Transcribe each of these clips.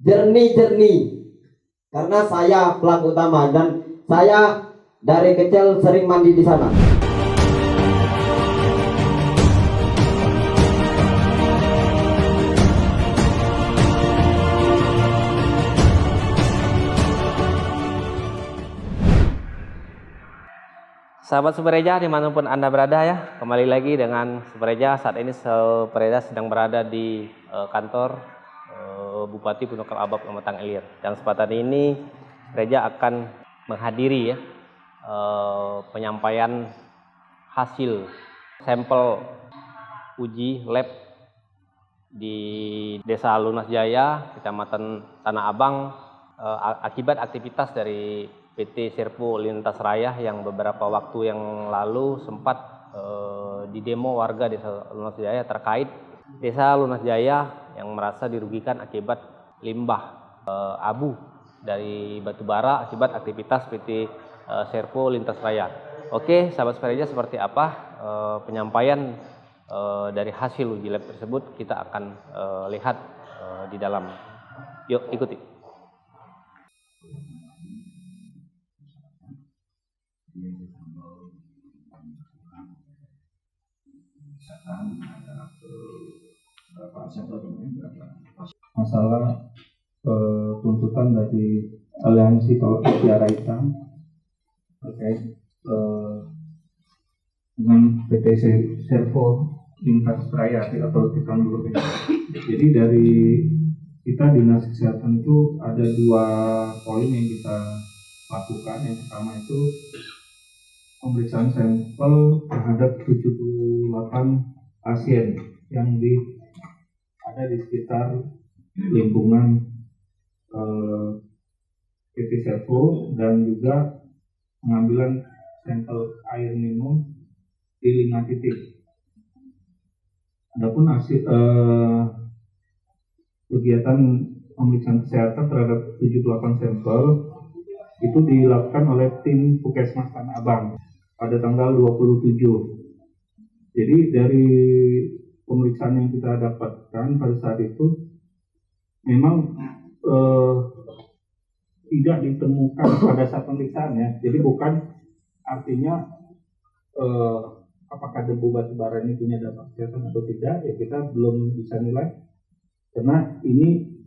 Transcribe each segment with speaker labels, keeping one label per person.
Speaker 1: jernih-jernih. Karena saya pelaku utama dan saya dari kecil sering mandi di sana.
Speaker 2: Sahabat Supereja dimanapun Anda berada ya, kembali lagi dengan Supereja. Saat ini Supereja sedang berada di kantor Bupati Punukal Abab Pematang Ilir. Dan kesempatan ini Supereja akan menghadiri ya penyampaian hasil sampel uji lab di Desa Lunas Jaya, Kecamatan Tanah Abang, akibat aktivitas dari PT Serpo Lintas Raya yang beberapa waktu yang lalu sempat didemo warga Desa Lunas Jaya terkait Desa Lunas Jaya yang merasa dirugikan akibat limbah abu dari batubara akibat aktivitas PT Serpo Lintas Raya. Oke, sahabat Supereja, seperti apa penyampaian dari hasil uji lab tersebut kita akan lihat di dalam. Yuk ikuti.
Speaker 3: Masalah tuntutan dari aliansi tolak tiara hitam terkait dengan PT Serpo Lintas Raya atau Titan Group. Jadi dari kita Dinas Kesehatan itu ada 2 poin yang kita lakukan. Yang pertama itu pemeriksaan sampel terhadap 78 pasien yang ada di sekitar lingkungan PT Serpo, dan juga pengambilan sampel air minum di 5 titik. Adapun hasil kegiatan pemeriksaan kesehatan terhadap 78 sampel itu dilakukan oleh tim Puskesmas Tanah Abang pada tanggal 27. Jadi dari pemeriksaan yang kita dapatkan pada saat itu memang tidak ditemukan pada saat pemeriksaan ya. Jadi bukan artinya apakah debu batubara ini punya dampak kesehatan atau tidak, ya kita belum bisa nilai karena ini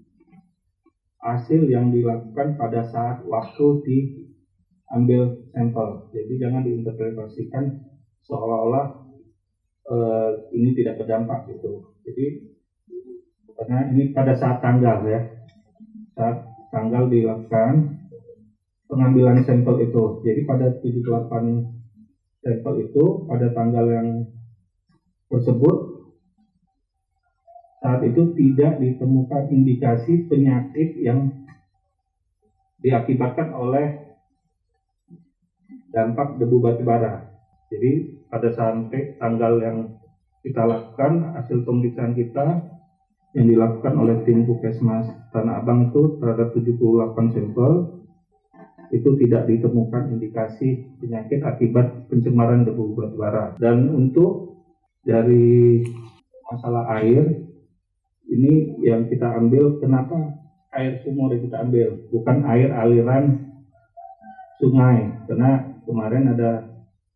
Speaker 3: hasil yang dilakukan pada saat waktu diambil sampel. Jadi jangan diinterpretasikan seolah-olah ini tidak berdampak gitu. Jadi karena ini pada saat tanggal ya, saat tanggal dilakukan pengambilan sampel itu. Jadi pada 78 sampel itu pada tanggal yang tersebut saat itu tidak ditemukan indikasi penyakit yang diakibatkan oleh dampak debu batubara. Jadi pada sampai tanggal yang kita lakukan hasil pemeriksaan kita yang dilakukan oleh tim Puskesmas Tanah Abang itu terhadap 78 sampel itu tidak ditemukan indikasi penyakit akibat pencemaran debu batubara. Dan untuk dari masalah air ini yang kita ambil, kenapa air sumur yang kita ambil bukan air aliran sungai, karena kemarin ada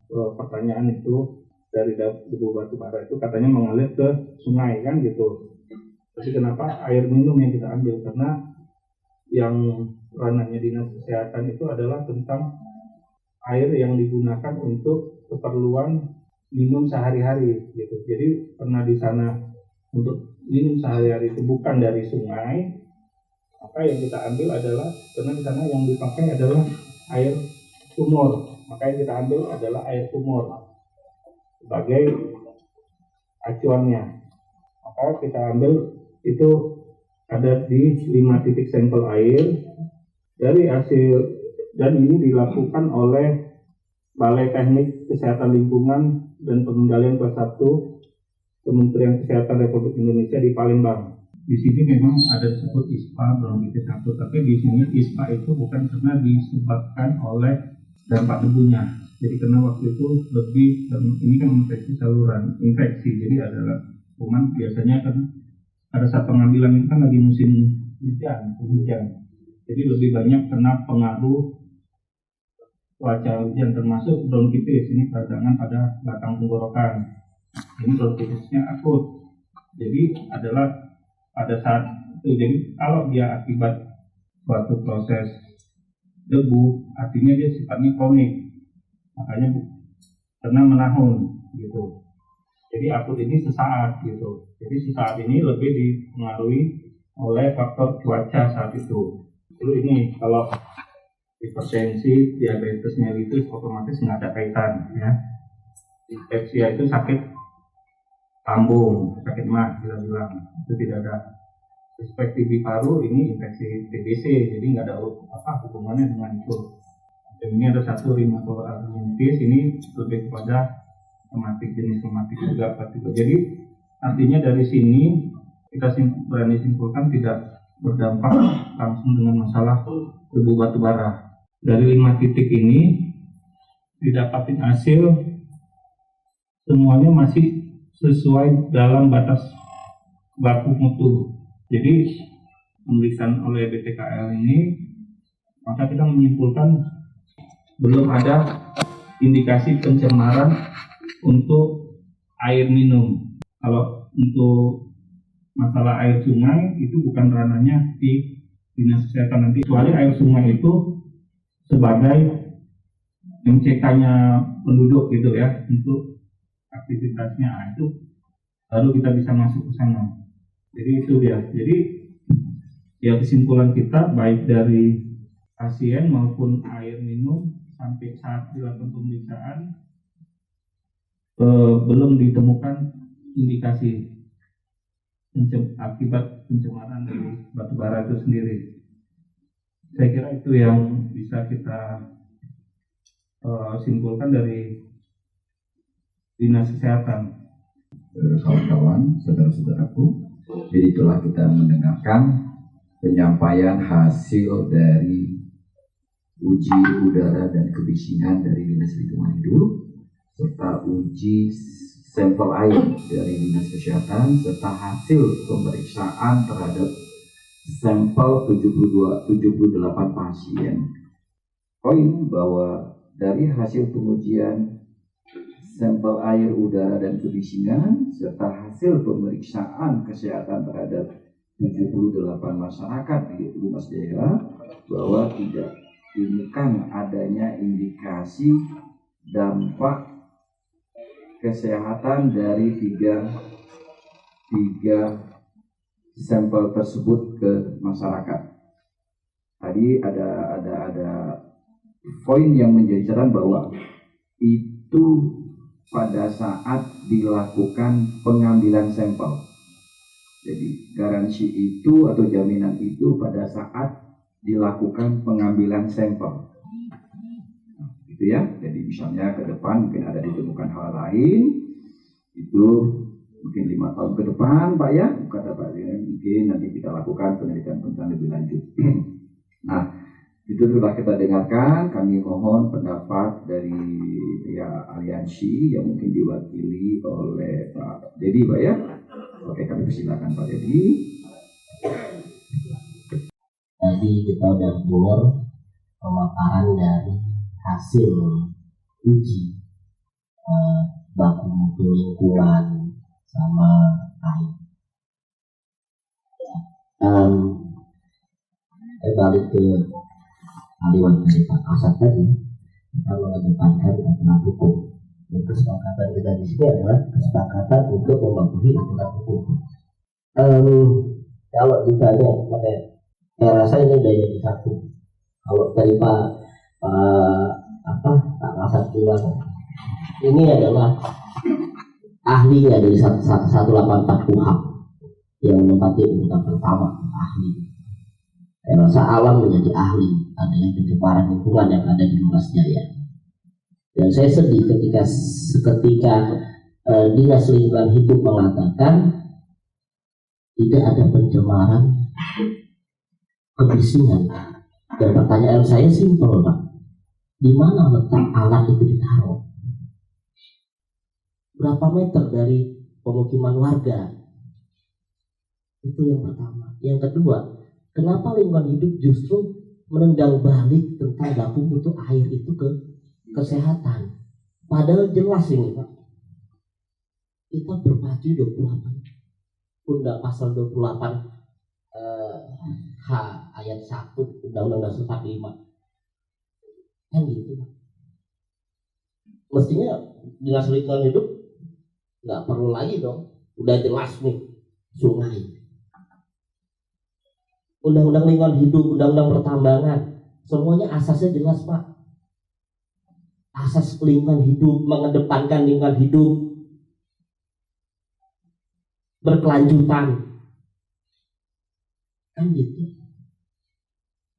Speaker 3: pertanyaan itu dari debu batubara itu katanya mengalir ke sungai kan gitu. Tapi kenapa air minum yang kita ambil? Karena yang ranahnya Dinas Kesehatan itu adalah tentang air yang digunakan untuk keperluan minum sehari-hari gitu. Jadi karena di sana untuk minum sehari-hari itu bukan dari sungai, maka yang kita ambil adalah karena di sana yang dipakai adalah air sumur, maka yang kita ambil adalah air sumur sebagai acuannya. Maka kita ambil itu ada di 5 titik sampel air dari hasil, dan ini dilakukan oleh Balai Teknik Kesehatan Lingkungan dan Pengendalian Kelas 1 Kementerian Kesehatan Republik Indonesia di Palembang. Di sini memang ada disebut ISPA bronkitis 1, tapi di sini ISPA itu bukan karena disebabkan oleh dampak debunya. Jadi karena waktu itu lebih, ini kan infeksi saluran, infeksi, jadi adalah kuman biasanya kan pada saat pengambilan itu kan lagi musim hujan. Jadi lebih banyak kena pengaruh cuaca hujan, termasuk bronkitis. Ini peradangan pada batang tenggorokan. Ini bronkitisnya akut. Jadi adalah pada saat itu. Jadi kalau dia akibat suatu proses debu, artinya dia sifatnya kronik. Makanya karena menahun gitu. Jadi akut ini sesaat gitu. Jadi sesaat ini lebih dipengaruhi oleh faktor cuaca saat itu. Lalu ini kalau hipertensi, diabetes mellitus otomatis nggak ada kaitan ya. Dispepsia itu sakit lambung, sakit mah kita bilang, itu tidak ada. Suspek TB paru ini infeksi TBC, jadi nggak ada hubungannya dengan itu. Dan ini ada satu rheumatoid arthritis, ini lebih kepada rheumatik, jenis rheumatik juga. Jadi artinya dari sini kita berani simpulkan tidak berdampak langsung dengan masalah debu batu bara. Dari 5 titik ini didapatin hasil semuanya masih sesuai dalam batas baku mutu. Jadi pemeriksaan oleh BTKL ini, maka kita menyimpulkan belum ada indikasi pencemaran untuk air minum. Kalau untuk masalah air sungai itu bukan ranahnya di dinas kesehatan nanti, kecuali air sungai itu sebagai MCK-nya penduduk gitu ya, untuk aktivitasnya itu baru kita bisa masuk ke sana. Jadi itu dia. Jadi ya kesimpulan kita baik dari pasien maupun air minum sampai saat dilakukan pemeriksaan belum ditemukan indikasi akibat pencemaran dari batu bara itu sendiri. Saya kira itu yang bisa kita simpulkan dari dinas kesehatan.
Speaker 4: Kawan-kawan, saudara-saudaraku, jadi telah kita mendengarkan penyampaian hasil dari uji udara dan kebisingan dari Dinas Lingkungan Hidup serta uji sampel air dari Dinas Kesehatan serta hasil pemeriksaan terhadap sampel 78 pasien. Poin bahwa dari hasil pengujian sampel air, udara, dan kebisingan serta hasil pemeriksaan kesehatan terhadap 78 masyarakat di Lumas Jaya bahwa tidak ditemukan adanya indikasi dampak kesehatan dari tiga sampel tersebut ke masyarakat. Tadi ada poin yang menjadi catatan bahwa itu pada saat dilakukan pengambilan sampel. Jadi garansi itu atau jaminan itu pada saat dilakukan pengambilan sampel. Gitu ya. Jadi misalnya ke depan mungkin ada ditemukan hal lain, itu mungkin 5 tahun ke depan Pak ya, kata Pak ya, mungkin nanti kita lakukan penelitian lebih lanjut. Nah, itu sudah kita dengarkan. Kami mohon pendapat dari pihak aliansi yang mungkin diwakili oleh Pak Dedi, Pak ya. Oke, kami persilakan Pak Dedi.
Speaker 5: Tadi kita sudah dengar pemaparan dari hasil uji baku mutu lingkungan sama air. Balik ke kalimat dari Pak Kasat tadi, kita mengedepankan aturan hukum. Dan kesepakatan kita di sini adalah kesepakatan untuk mematuhi aturan hukum. Kalau ditanya, saya rasa ini udah jadi satu. Kalau dari Pak Kasat bilang, ini adalah ahlinya dari 184 KUHP yang menempati urutan pertama, ahli. Saya rasa alam menjadi ahli adanya pencemaran lingkungan yang ada di Lumas Jaya. Dan saya sedih ketika Dinas Lingkungan Hidup mengatakan tidak ada pencemaran kebisingan. Dan pertanyaan saya simpel, Pak. Di mana letak alat itu ditaruh? Berapa meter dari pemukiman warga? Itu yang pertama. Yang kedua, Kenapa lingkungan hidup justru menendang balik tentang baku mutu air itu ke kesehatan? Padahal jelas ini Pak, kita berpacu 28 Undang pasal 28 H ayat 1 Undang-Undang Dasar 45 kan gitu Pak. Mestinya dinas lingkungan hidup nggak perlu lagi dong, udah jelas nih sungai, undang-undang lingkungan hidup, undang-undang pertambangan, semuanya asasnya jelas Pak. Asas lingkungan hidup, mengedepankan lingkungan hidup berkelanjutan kan gitu.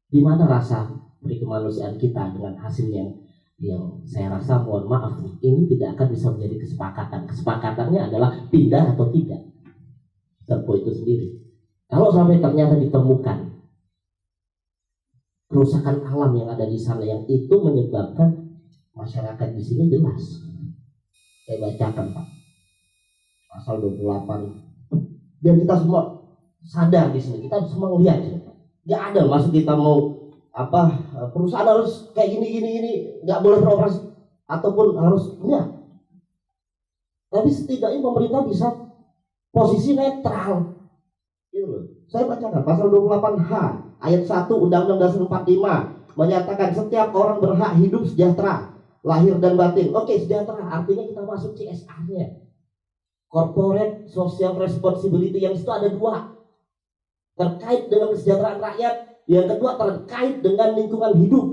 Speaker 5: Di mana rasa perikemanusiaan kita dengan hasil yang saya rasa, mohon maaf, ini tidak akan bisa menjadi kesepakatan. Kesepakatannya adalah pindah atau tidak Serpo itu sendiri. Kalau sampai ternyata ditemukan kerusakan alam yang ada di sana yang itu menyebabkan masyarakat di sini, jelas saya bacakan Pak pasal 28, dan kita semua sadar di sini, kita semua melihat nggak ada maksud kita mau perusahaan harus kayak gini nggak boleh beroperasi ataupun harus enggak, tapi setidaknya pemerintah bisa posisi netral gitu loh. Saya bacakan pasal 28H ayat 1 Undang-Undang Dasar 45 menyatakan setiap orang berhak hidup sejahtera lahir dan batin. Oke, sejahtera artinya kita masuk CSR-nya, corporate social responsibility, yang itu ada dua, terkait dengan kesejahteraan rakyat, yang kedua terkait dengan lingkungan hidup,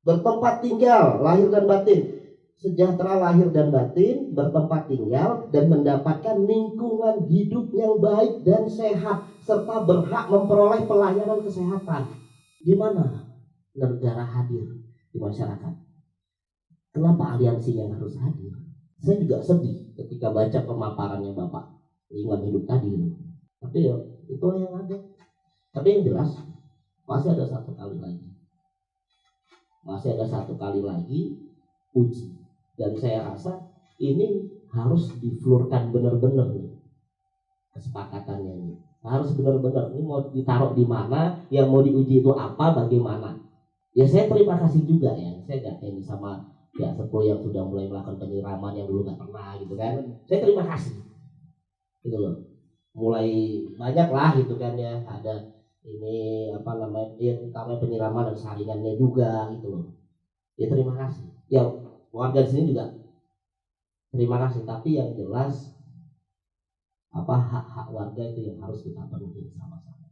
Speaker 5: bertempat tinggal lahir dan batin. Sejahtera lahir dan batin, bertempat tinggal dan mendapatkan lingkungan hidup yang baik dan sehat, serta berhak memperoleh pelayanan kesehatan. Di mana negara hadir di masyarakat? Kenapa aliansi yang harus hadir? Saya juga sedih ketika baca pemaparannya Bapak lingkungan hidup tadi. Tapi ya itu yang ada. Tapi yang jelas masih ada satu kali lagi uji. Dan saya rasa ini harus diflurkan benar-benar nih kesepakatannya ini. Harus benar-benar ini mau ditaruh di mana, yang mau diuji itu apa, bagaimana. Ya saya terima kasih juga ya. Saya gak ini sama ya Serpo yang sudah mulai melakukan penyiraman yang dulu gak pernah gitu kan. Saya terima kasih. Gitu loh. Mulai banyak lah gitu kan ya. Ada ini terutama penyiraman dan saringannya juga gitu loh. Ya terima kasih. Ya warga di sini juga terima kasih, tapi yang jelas hak-hak warga itu yang harus kita penuhi sama-sama.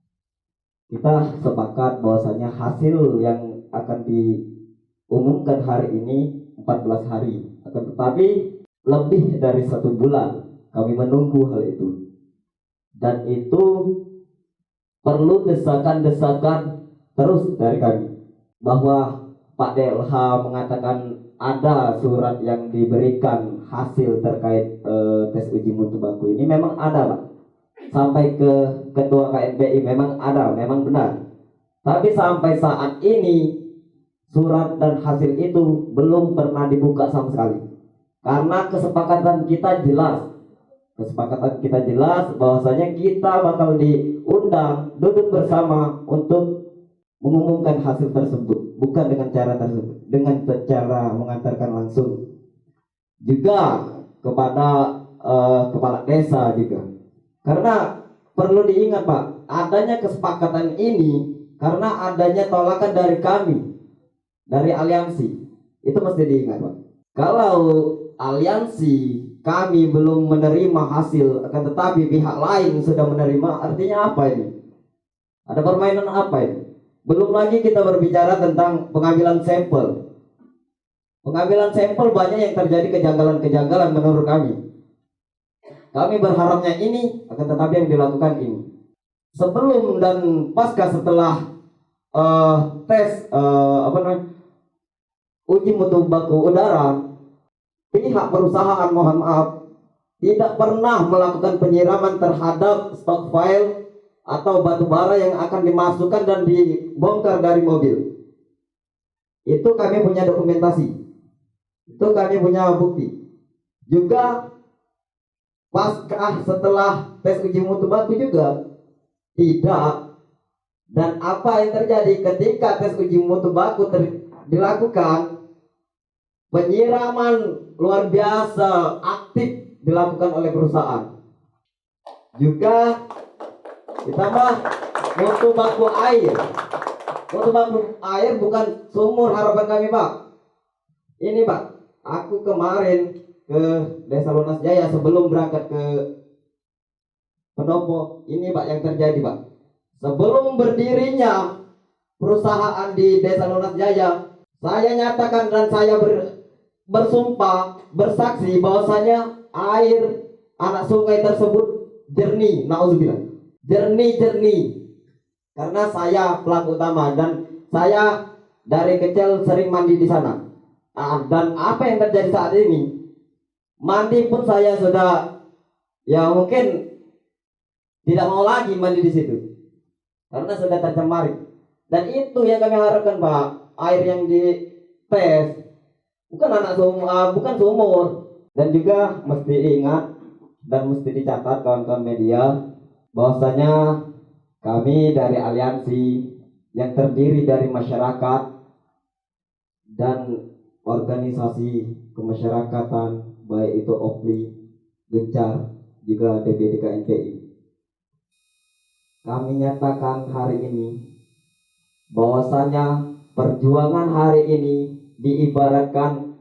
Speaker 1: Kita sepakat bahwasanya hasil yang akan diumumkan hari ini 14 hari, akan tetapi lebih dari 1 bulan kami menunggu hal itu, dan itu perlu desakan-desakan terus dari kami bahwa Pak DLH mengatakan ada surat yang diberikan hasil terkait tes uji mutu baku ini. Memang ada Pak, sampai ke ketua KNPI memang ada, memang benar. Tapi sampai saat ini surat dan hasil itu belum pernah dibuka sama sekali. Karena kesepakatan kita jelas bahwasanya kita bakal diundang duduk bersama untuk mengumumkan hasil tersebut, bukan dengan cara tersebut, dengan cara mengantarkan langsung juga kepada kepala desa juga. Karena perlu diingat Pak, adanya kesepakatan ini karena adanya tolakan dari kami, dari aliansi. Itu mesti diingat Pak. Kalau aliansi kami belum menerima hasil, akan tetapi pihak lain sudah menerima, artinya apa ini? Ada permainan apa ini? Belum lagi kita berbicara tentang pengambilan sampel. Pengambilan sampel banyak yang terjadi kejanggalan-kejanggalan menurut kami. Kami berharapnya ini, akan tetapi yang dilakukan ini. Sebelum dan pasca setelah tes uji mutu baku udara, pihak perusahaan mohon maaf tidak pernah melakukan penyiraman terhadap stok file atau batu bara yang akan dimasukkan dan dibongkar dari mobil. Itu kami punya dokumentasi, itu kami punya bukti. Juga pasca setelah tes uji mutu baku juga tidak Dan apa yang terjadi ketika tes uji mutu baku dilakukan, penyiraman luar biasa aktif dilakukan oleh perusahaan. Juga ditambah mutu baku air. Mutu baku air bukan sumur harapan kami, Pak. Ini, Pak, aku kemarin ke Desa Lunas Jaya sebelum berangkat ke Pendopo. Ini, Pak, yang terjadi, Pak. Sebelum berdirinya perusahaan di Desa Lunas Jaya, saya nyatakan dan saya bersumpah, bersaksi bahwasanya air anak sungai tersebut jernih, nauzubillah. Jernih. Karena saya pelaku utama dan saya dari kecil sering mandi di sana. Dan apa yang terjadi saat ini? Mandi pun saya sudah mungkin tidak mau lagi mandi di situ. Karena sudah tercemari. Dan itu yang kami harapkan, Pak. Air yang dites bukan sumur. Dan juga mesti ingat dan mesti dicatat kawan-kawan media bahwasanya kami dari aliansi yang terdiri dari masyarakat dan organisasi kemasyarakatan, baik itu OPLI, Gencar, juga DPD KNPI. Kami nyatakan hari ini bahwasanya perjuangan hari ini diibaratkan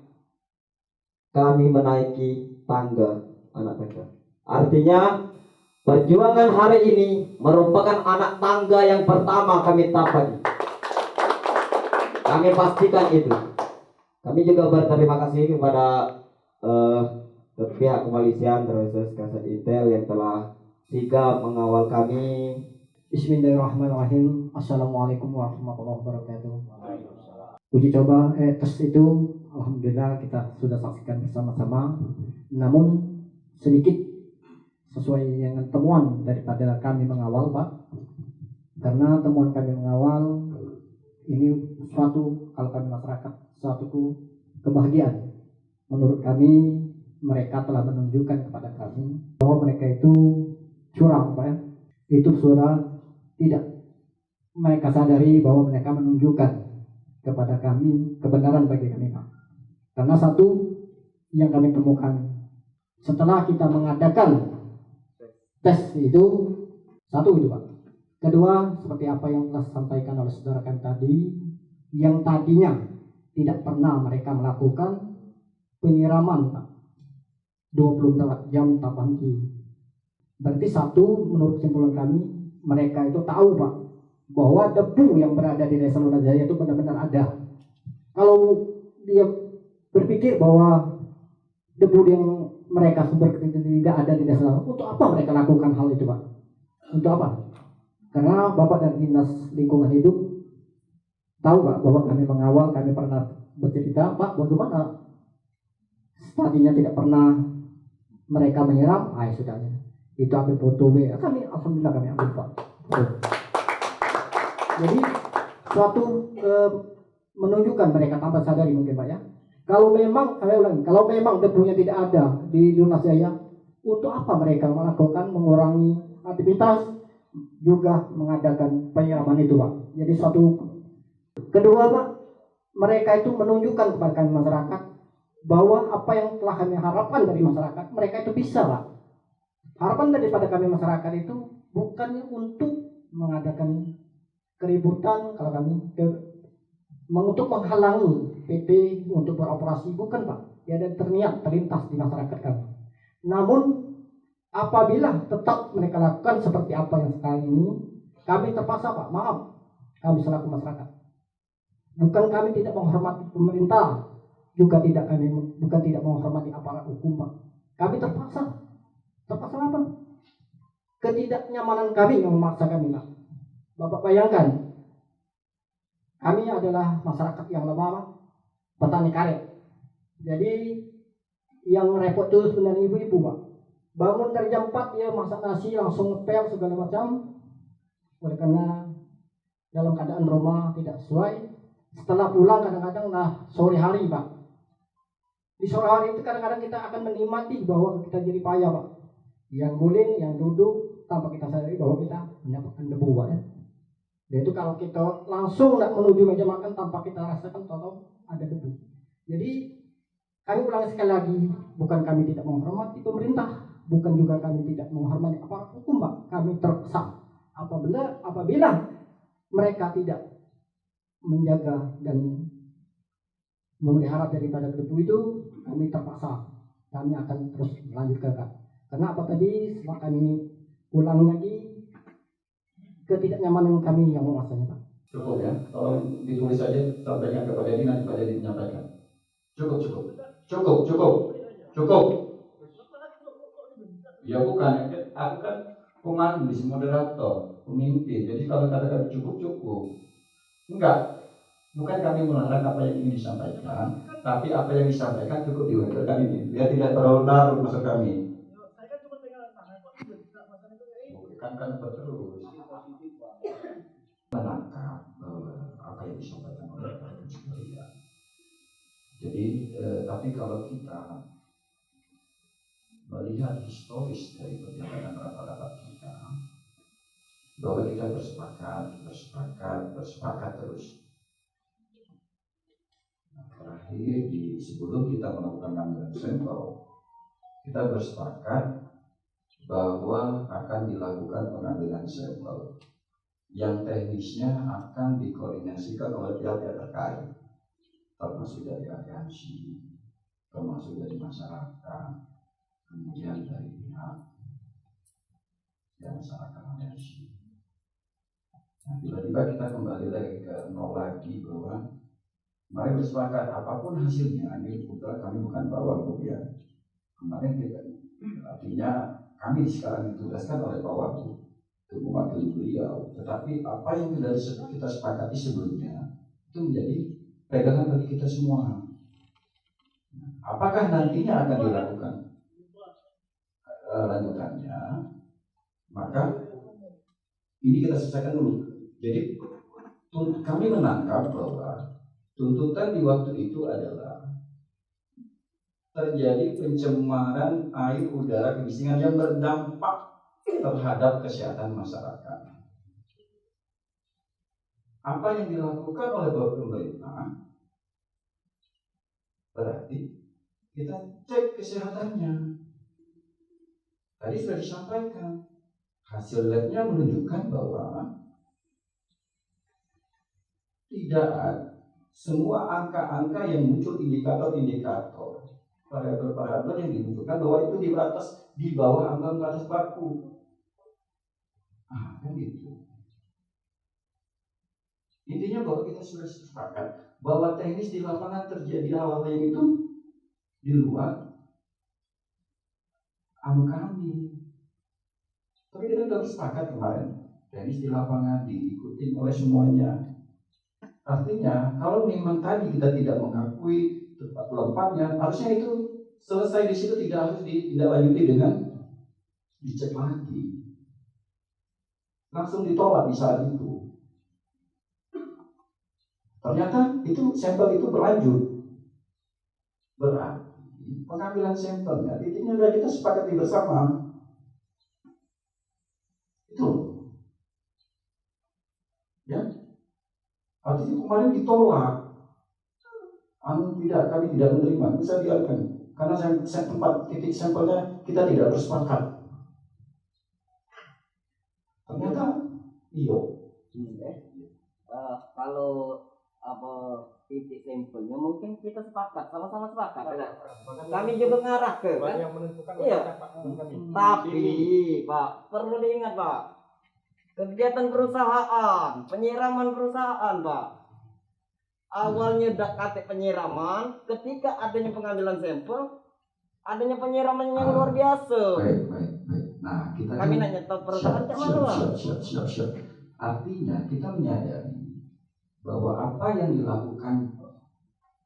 Speaker 1: kami menaiki tangga, anak tangga. Artinya perjuangan hari ini merupakan anak tangga yang pertama kami tapaki. Kami pastikan itu. Kami juga berterima kasih kepada pihak kepolisian, terkhusus Kasat Intel yang telah sigap mengawal kami.
Speaker 6: Bismillahirrahmanirrahim. Assalamualaikum warahmatullahi wabarakatuh. Uji coba tes itu alhamdulillah kita sudah saksikan bersama-sama. Namun sedikit sesuai dengan temuan daripada kami mengawal, Pak. Karena temuan kami mengawal ini suatu, kalau kami masyarakat, suatu kebahagiaan. Menurut kami mereka telah menunjukkan kepada kami bahwa mereka itu curang, Pak. Itu sudah tidak mereka sadari bahwa mereka menunjukkan kepada kami kebenaran bagi kami, Pak. Karena satu yang kami temukan setelah kita mengadakan tes itu, satu itu, Pak. Kedua, seperti apa yang telah disampaikan oleh saudara kami tadi, yang tadinya tidak pernah mereka melakukan penyiraman, Pak, 24 jam tanpa henti. Berarti satu, menurut kesimpulan kami, mereka itu tahu, Pak, bahwa debu yang berada di Desa Lunas Jaya itu benar-benar ada. Kalau dia berpikir bahwa debu yang mereka sumber tidak ada di Desa, untuk apa mereka lakukan hal itu, Pak? Untuk apa? Karena Bapak dari Dinas Lingkungan Hidup tahu, Pak, bahwa kami mengawal, kami pernah bercerita, Pak, bagaimana tadinya tidak pernah mereka menyiram, sudah itu ambil foto, kami alhamdulillah kami ambil, Pak. Jadi suatu menunjukkan mereka tanpa sadari mungkin, Pak, ya. Kalau memang debunya tidak ada di Lunas Jaya, untuk apa mereka melakukan mengurangi aktivitas juga mengadakan penyiraman itu, Pak. Jadi suatu kedua, Pak, mereka itu menunjukkan kepada kami masyarakat bahwa apa yang telah kami harapkan dari masyarakat, mereka itu bisa, Pak. Harapan daripada kami masyarakat itu bukannya untuk mengadakan keributan, kalau kami untuk menghalangi PT untuk beroperasi, bukan, Pak. Dia ada terlintas di masyarakat kami. Namun apabila tetap mereka lakukan seperti apa yang sekarang ini, kami terpaksa, Pak, maaf, kami selaku masyarakat. Bukan kami tidak menghormati pemerintah, juga bukan tidak menghormati aparat hukum, Pak. Kami terpaksa apa? Ketidaknyamanan kami yang memaksa kami, Pak. Bapak bayangkan, kami adalah masyarakat yang lemah, petani karet. Jadi yang repot itu sebenarnya ibu-ibu, Pak. Bangun dari jam 4 ya masak nasi, langsung ngepel segala macam. Oleh karena dalam keadaan rumah tidak sesuai, setelah pulang kadang-kadang sore hari, Pak. Di sore hari itu kadang-kadang kita akan menikmati bahwa kita jadi payah, Pak. Yang guling, yang duduk, tanpa kita sadari bahwa kita mendapatkan debu, Pak, ya. Yaitu kalau kita langsung nak menuju meja makan tanpa kita rasakan tolong ada debu. Jadi kami ulangi sekali lagi, bukan kami tidak menghormati pemerintah, bukan juga kami tidak menghormati aparat hukum, Pak. Kami terkesan apabila mereka tidak menjaga dan memelihara daripada debu itu, kami terpaksa kami akan terus melanjutkan, Kak. Karena apa tadi setelah kami ulang lagi ketidaknyamanan kami yang menguasainya, Pak.
Speaker 4: Cukup ya, tolong ditulis saja sampaikan kepada Edi, nanti Pak Edi menyampaikan. Cukup. Ya bukan, aku kan pemandu, moderator, pemimpin. Jadi kalau katakan cukup. Enggak, bukan kami melarang apa yang ingin disampaikan, tapi apa yang disampaikan cukup diwakilkan ini. Dia tidak terlalu larut maksud kami. Bukan terus menangkap apa yang disampaikan oleh Pak sekalian. Jadi, tapi kalau kita melihat historis dari perjalanan rapat-rapat kita, bahwa kita bersepakat terus. Nah, terakhir sebelum kita melakukan pengambilan sampel, kita bersepakat bahwa akan dilakukan pengambilan sampel yang teknisnya akan dikoordinasikan oleh pihak-pihak terkait, termasuk dari aliansi, termasuk dari masyarakat, kemudian dari pihak masyarakat aliansi. Nah, tiba-tiba kita kembali lagi ke nol lagi bahwa mari bersepakat apapun hasilnya. Ini kebetulan kami bukan Bawaslu ya. Kemarin kita, artinya kami sekarang ditugaskan oleh Bawaslu untuk mewakili beliau. Tetapi apa yang kita sepakati sebelumnya itu menjadi pegangan bagi kita semua. Apakah nantinya akan dilakukan lanjutannya? Maka ini kita selesaikan dulu. Jadi kami menangkap bahwa tuntutan di waktu itu adalah terjadi pencemaran air, udara, kebisingan yang berdampak terhadap kesehatan masyarakat. Apa yang dilakukan oleh pemerintah? Berarti kita cek kesehatannya. Tadi sudah disampaikan, hasil labnya menunjukkan bahwa tidak semua angka-angka yang muncul, indikator-indikator, variabel-variabel yang dimunculkan bahwa itu di bawah ambang batas baku. Kan gitu. Intinya bahwa kita sudah sepakat bahwa teknis di lapangan terjadi hal-hal yang itu di luar kami. Tapi kita sudah sepakat kemarin, teknis di lapangan diikuti oleh semuanya. Artinya kalau memang tadi kita tidak mengakui tempat lempatnya, harusnya itu selesai di situ, tidak harus ditindaklanjuti dengan dicek lagi. Langsung ditolak di saat itu. Ternyata itu sampel itu berlanjut. Berarti pengambilan sampelnya titiknya sudah kita sepakati bersama. Itu. Ya. Artinya kemarin ditolak. Kami tidak menerima, bisa dilakukan. Karena tempat titik sampelnya kita tidak bersepakat. Ternyata iyo.
Speaker 1: Kalau titik sampelnya mungkin kita sepakat, sama-sama sepakat. Kami juga ngarah ke kan? Iya. Tapi Pak, perlu diingat Pak, kegiatan perusahaan, penyiraman perusahaan Pak, awalnya KT penyiraman, ketika adanya pengambilan sampel, adanya penyiraman yang luar biasa.
Speaker 4: Baik. Nah,
Speaker 1: kami nanya tahu perusahaan
Speaker 4: siap. Artinya kita menyadari bahwa apa yang dilakukan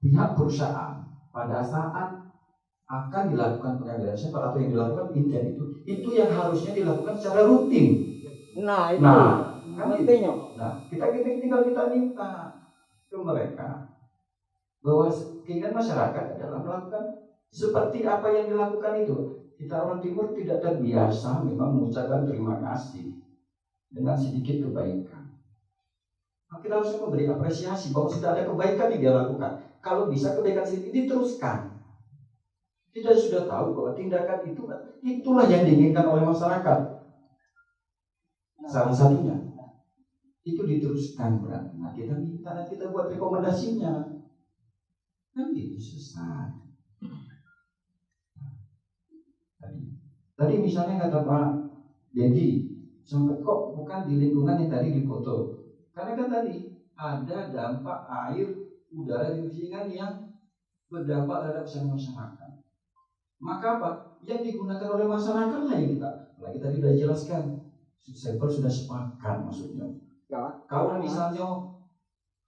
Speaker 4: pihak perusahaan pada saat akan dilakukan pengambilan sampel atau yang dilakukan intent itu yang harusnya dilakukan secara rutin.
Speaker 1: Nah, itu pentingnya.
Speaker 4: Kita tinggal minta ke mereka bahwa keinginan masyarakat adalah melakukan seperti apa yang dilakukan itu. Kita orang timur tidak terbiasa memang mengucapkan terima kasih dengan sedikit kebaikan.
Speaker 7: Kita harus memberi apresiasi bahwa sudah ada kebaikan yang dia lakukan. Kalau bisa kebaikan sedikit diteruskan. Kita sudah tahu bahwa tindakan itulah yang diinginkan oleh masyarakat. Salah satunya itu diteruskan berarti. Nah, kita buat rekomendasinya. Kan itu sesat. Tadi misalnya kata Pak Dedi, sampai kok bukan di lingkungan yang tadi dipoto. Karena kan tadi ada dampak air, udara di lingkungan yang berdampak terhadap kesehatan masyarakat. Maka apa? Yang digunakan oleh masyarakat lah yang kita. Lagi tadi sudah jelaskan, sampel sudah sepakat maksudnya. Kalau misalnya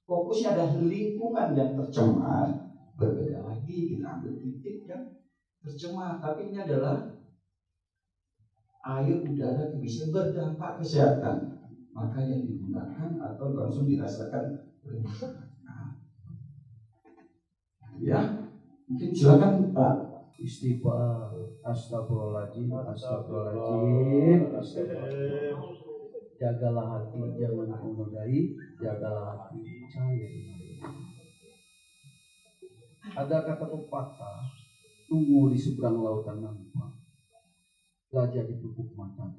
Speaker 7: fokusnya ada lingkungan yang tercemar, berbeda lagi, kita ambil titik yang tercemar. Tapi ini adalah air, udara yang bisa berdampak kesehatan. Maka yang digunakan atau langsung dirasakan oleh masyarakat. Ya, mungkin silakan Pak.
Speaker 4: Istighfar, astagfirullahaladzim, astagfirullahaladzim, astagfirullahaladzim. Jagalah hati, jangan menodai, jagalah hati, percaya. Ada kata pepatah, tunggu di seberang lautan nampak, gajah di pelupuk mata.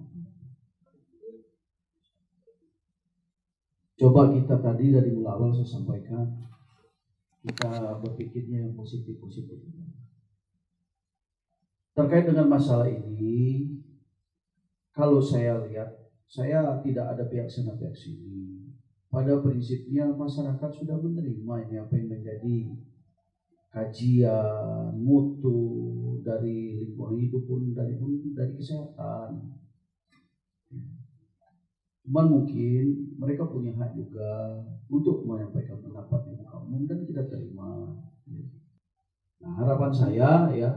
Speaker 4: Coba kita tadi dari mulai awal saya sampaikan, kita berpikirnya yang positif-positif. Terkait dengan masalah ini, kalau saya lihat, saya tidak ada pihak sana pihak sini. Pada prinsipnya masyarakat sudah menerima ini apa yang menjadi kajian mutu dari lingkungan hidup pun dari kesehatan. Cuman mungkin mereka punya hak juga untuk menyampaikan pendapat di muka umum dan kita terima. Nah, harapan saya ya,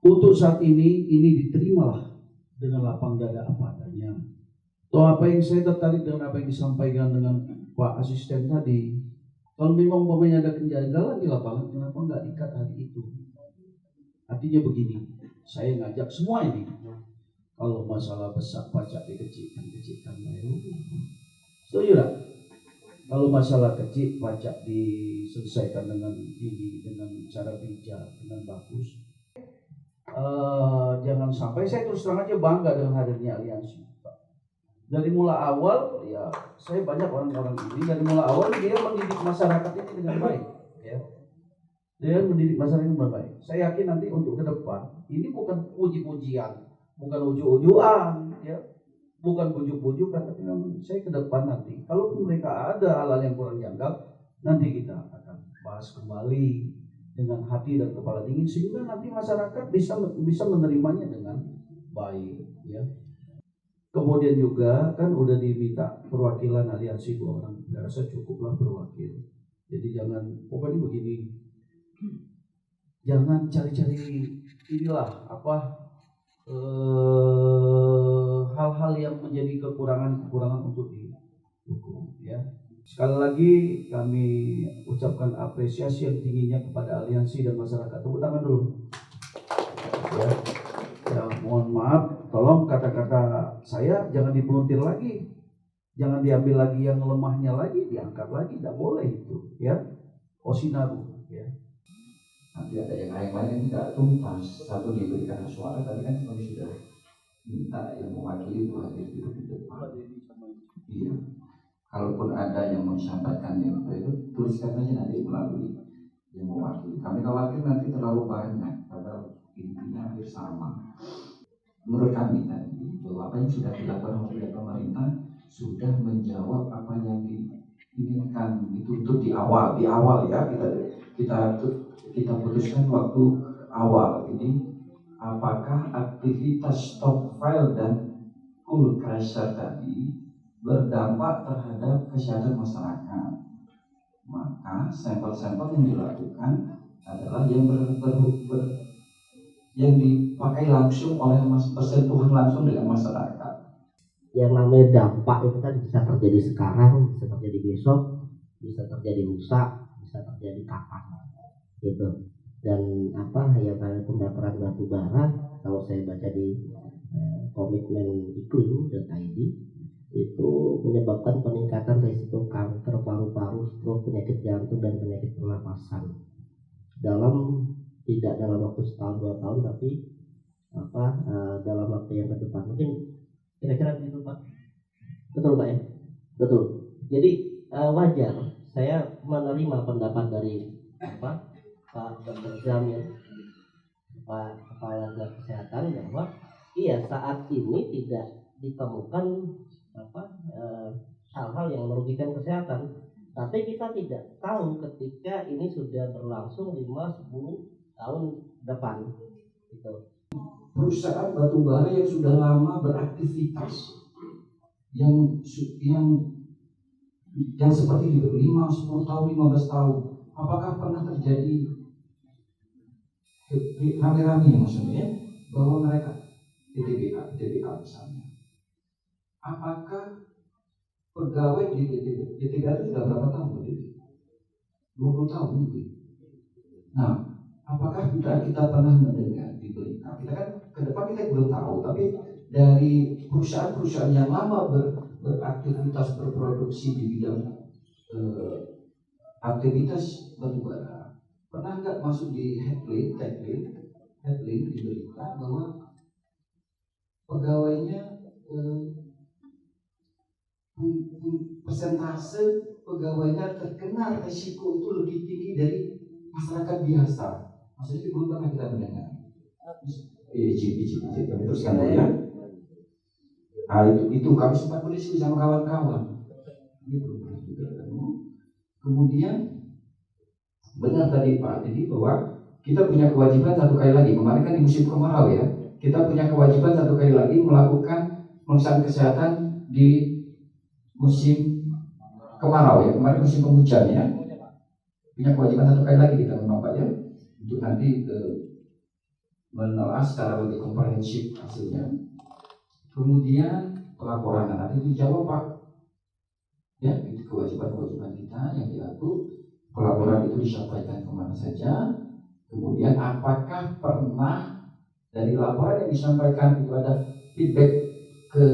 Speaker 4: untuk saat ini diterimalah dengan lapang dada apa adanya. Toh apa yang saya tertarik dengan apa yang disampaikan dengan Pak Asisten tadi, kalau memang umpamanya ada kejanggalan di lapangan, kenapa nggak dikat hari itu? Artinya begini, saya ngajak semua ini. Kalau masalah besar pajak dikecilkan baru. Setuju tak? Kalau masalah kecil pajak diselesaikan dengan cara bijak, dengan bagus. Jangan sampai, saya terus terang aja bangga dengan hadirnya aliansi. Dari mulai awal ya, saya banyak orang-orang ini dari mulai awal dia mendidik masyarakat ini dengan baik, ya. Dia mendidik masyarakat dengan baik. Saya yakin nanti untuk ke depan ini bukan puji-pujian, bukan ujuk-ujukan, ya, bukan bujuk-bujukan, tapi memang saya ke depan nanti, kalau mereka ada hal-hal yang kurang janggal, nanti kita akan bahas kembali dengan hati dan kepala dingin sehingga nanti masyarakat bisa menerimanya dengan baik, ya. Kemudian juga kan udah diminta perwakilan aliansi 2 orang, saya rasa cukuplah berwakil. Jadi jangan, pokoknya begini, jangan cari-cari inilah hal-hal yang menjadi kekurangan untuk dihukum, ya. Sekali lagi kami ucapkan apresiasi yang tingginya kepada aliansi dan masyarakat. Tepuk tangan dulu. Ya, mohon maaf, tolong kata-kata saya jangan dipeluntir lagi, jangan diambil lagi yang lemahnya lagi, diangkat lagi, tidak boleh itu, ya. Osinaru, ya.
Speaker 7: Nanti ada yang lain tidak tuntas, satu diberikan suara, tadi kan kami sudah minta yang mewakili itu hadir di depan. Iya. Kalaupun ada yang mau disampaikan yang itu, tuliskan saja nanti melalui yang mewakili. Kami khawatir nanti terlalu banyak, padahal intinya hampir sama. Menurut kami tadi bahwa apa yang sudah dilakukan oleh pemerintah sudah menjawab apa yang diinginkan dituntut di awal ya, kita putuskan waktu awal ini, apakah aktivitas stock file dan cool crusher tadi berdampak terhadap kesehatan masyarakat. Maka sampel-sampel yang dilakukan adalah yang dipakai langsung oleh bersentuhan langsung dengan masyarakat.
Speaker 5: Yang namanya dampak itu kan bisa terjadi sekarang, bisa terjadi besok, bisa terjadi lusa, bisa terjadi kapan, gitu. Dan yang kayak pembakaran batu bara, kalau saya baca di komitmen iklim.id, itu menyebabkan peningkatan risiko kanker paru-paru, stroke, penyakit jantung dan penyakit pernapasan tidak dalam waktu setahun 2 tahun, tapi dalam waktu yang ke depan. Mungkin kira-kira begitu Pak. Betul Pak ya? Betul. Jadi wajar saya menerima pendapat dari Pak Dr. Jamil, Pak Kepala Dinas Kesehatan, bahwa iya saat ini tidak ditemukan hal-hal yang merugikan kesehatan, tapi kita tidak tahu ketika ini sudah berlangsung 5-10 tahun depan gitu.
Speaker 7: Perusahaan batubara yang sudah lama beraktivitas, yang seperti itu 5-10 tahun, 15 tahun, apakah pernah terjadi rame-rame maksudnya bahwa mereka TBA misalnya, apakah pegawai di TBA itu sudah berapa tahun berdiri? 20 tahun mungkin. Nah, apakah kita pernah mendengar di berita? Kita kan ke depan kita belum tahu, tapi dari perusahaan-perusahaan yang lama beraktivitas berproduksi di bidang aktivitas batubara, pernah nggak masuk di headline di berita bahwa pegawainya persentase pegawainya terkena risiko itu lebih tinggi dari masyarakat biasa. Maksudnya itu belum pernah kita mendengar. Teruskan dulu ya. Nah, itu kami sempat berdiskusi sama kawan-kawan. Kemudian benar tadi Pak Didi bahwa kita punya kewajiban satu kali lagi. Kemarin kan di musim kemarau ya. Kita punya kewajiban satu kali lagi melakukan pemeriksaan kesehatan di musim kemarau ya. Kemarin musim penghujan ya. Punya kewajiban satu kali lagi kita memang Pak ya, untuk nanti menelaah secara lebih komprehensif hasilnya. Kemudian pelaporan nanti dijawab Pak. Ya, itu kewajiban-kewajiban kita yang diatur. Pelaporan itu disampaikan kemana saja. Kemudian apakah pernah dari laporan yang disampaikan itu ada feedback ke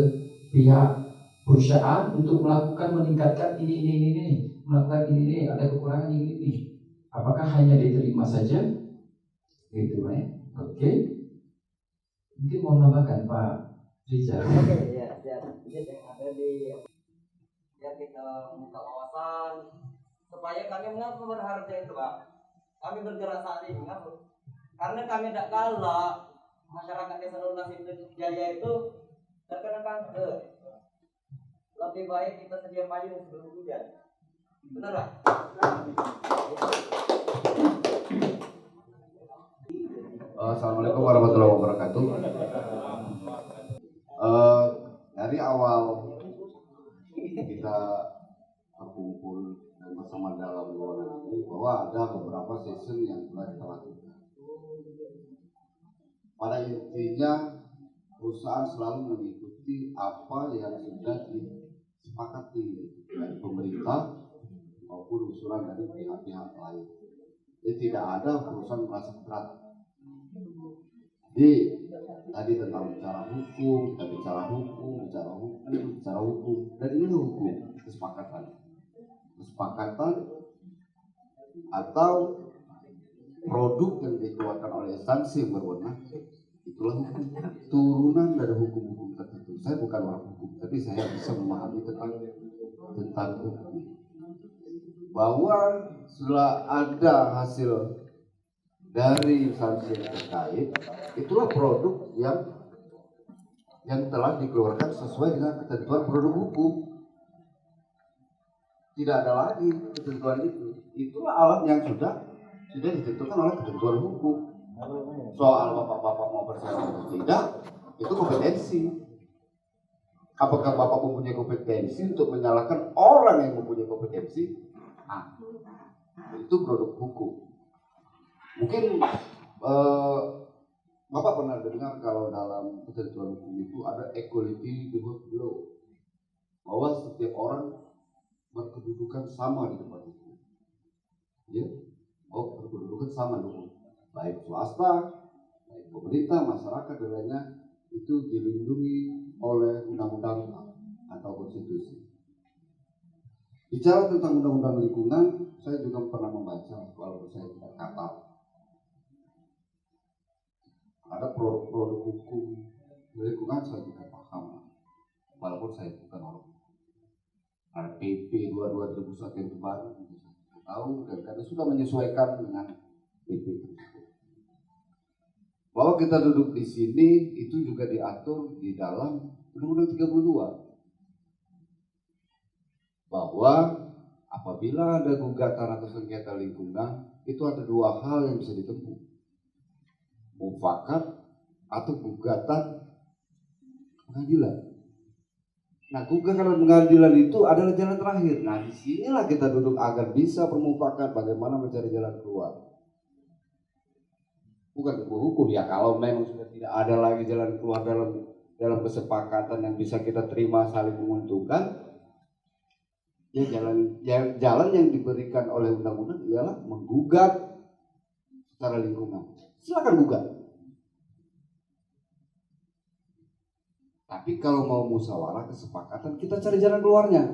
Speaker 7: pihak perusahaan untuk meningkatkan ini, melakukan ini, ada kekurangan ini. Apakah hanya diterima saja? Gitu ya. Oke. Mungkin mau menambahkan Pak Rizal.
Speaker 1: Oke, ya. Mungkin yang ada di kita buka wawasan supaya kami mengapa berharga itu Pak. Kami bergerak saat ini mengapa? Karena kami tidak kalah masyarakat Desa Lunas Jaya itu terkena kanker. Lebih baik kita sedia payung sebelum hujan. Benar Pak?
Speaker 8: Assalamualaikum warahmatullahi wabarakatuh. Dari awal kita berkumpul dan bersama dalam ruangan ini bahwa ada beberapa session yang telah kita lakukan. Pada intinya perusahaan selalu mengikuti apa yang sudah disepakati dari pemerintah maupun usulan dari pihak-pihak lain. Jadi tidak ada perusahaan merasa berat. Jadi tadi tentang bicara hukum, kita bicara hukum, dan ini hukum kesepakatan atau produk yang dikeluarkan oleh instansi yang berwenang, itulah hukum, turunan dari hukum-hukum tertentu. Saya bukan orang hukum, tapi saya bisa memahami tentang hukum. Bahwa setelah ada hasil dari instansi yang terkait, itulah produk yang telah dikeluarkan sesuai dengan ketentuan produk hukum. Tidak ada lagi ketentuan itu. Itulah alat yang sudah ditentukan oleh ketentuan hukum. Soal bapak-bapak mau bersama atau tidak, itu kompetensi. Apakah bapak mempunyai kompetensi untuk menyalahkan orang yang mempunyai kompetensi? Nah, itu produk hukum. Mungkin bapak pernah dengar kalau dalam ketentuan hukum itu ada equality before the law, bahwa setiap orang berkedudukan sama di depan hukum. Ya, berkedudukan sama dulu, baik swasta, baik pemerintah, masyarakat dan lainnya itu dilindungi oleh undang-undang atau konstitusi. Bicara tentang undang-undang lingkungan, saya juga pernah membaca, walaupun saya tidak kata. Ada produk-produk hukum lingkungan saya juga paham, walaupun saya bukan orang. Ada PP 22/2001 yang baru, saya tahu, dan karena sudah menyesuaikan dengan PP tersebut. Bahwa kita duduk di sini itu juga diatur di dalam Undang-Undang 32. Bahwa apabila ada gugatan atau sengketa lingkungan, itu ada dua hal yang bisa ditempuh. Mufakat atau gugatan pengadilan. Nah, gugatan pengadilan itu adalah jalan terakhir. Nah, disinilah kita duduk agar bisa bermufakat bagaimana mencari jalan keluar. Bukan sebuah hukum ya, kalau memang sudah tidak ada lagi jalan keluar dalam kesepakatan yang bisa kita terima saling menguntungkan, ya jalan yang diberikan oleh undang-undang ialah menggugat secara lingkungan. Silakan gugat. Tapi kalau mau musyawarah kesepakatan, kita cari jalan keluarnya.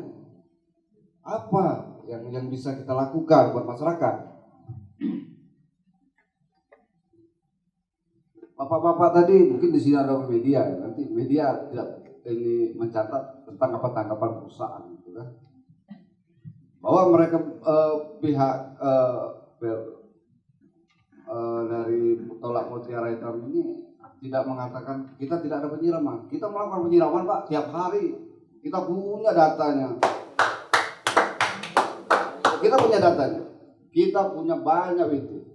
Speaker 8: Apa yang bisa kita lakukan buat masyarakat? Bapak-bapak tadi mungkin di sini ada media, nanti media tidak ini mencatat tentang apa tanggapan perusahaan, gitu kan? Bahwa mereka pihak dari Tolak Mutiara Hitam ini tidak mengatakan kita tidak ada penyiraman. Kita melakukan penyiraman, Pak, tiap hari. Kita punya datanya. Kita punya datanya. Kita punya banyak itu.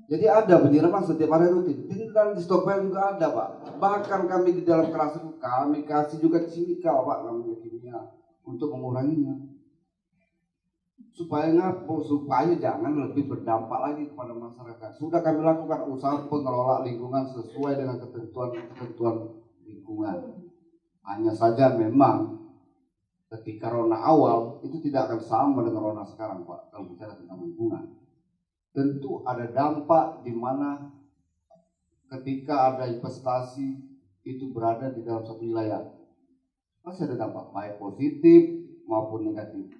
Speaker 8: Jadi ada penyiraman setiap hari rutin. Dan di Stokvel juga ada, Pak. Bahkan kami di dalam keras itu kami kasih juga kimikal, Pak, namanya kimia untuk menguranginya. Supaya jangan lebih berdampak lagi kepada masyarakat. Sudah kami lakukan usaha pengelola lingkungan sesuai dengan ketentuan lingkungan. Hanya saja memang ketika rona awal itu tidak akan sama dengan rona sekarang, Pak, kalau bicara tentang lingkungan. Tentu ada dampak di mana ketika ada investasi itu berada di dalam satu wilayah. Pasti ada dampak baik positif maupun negatif.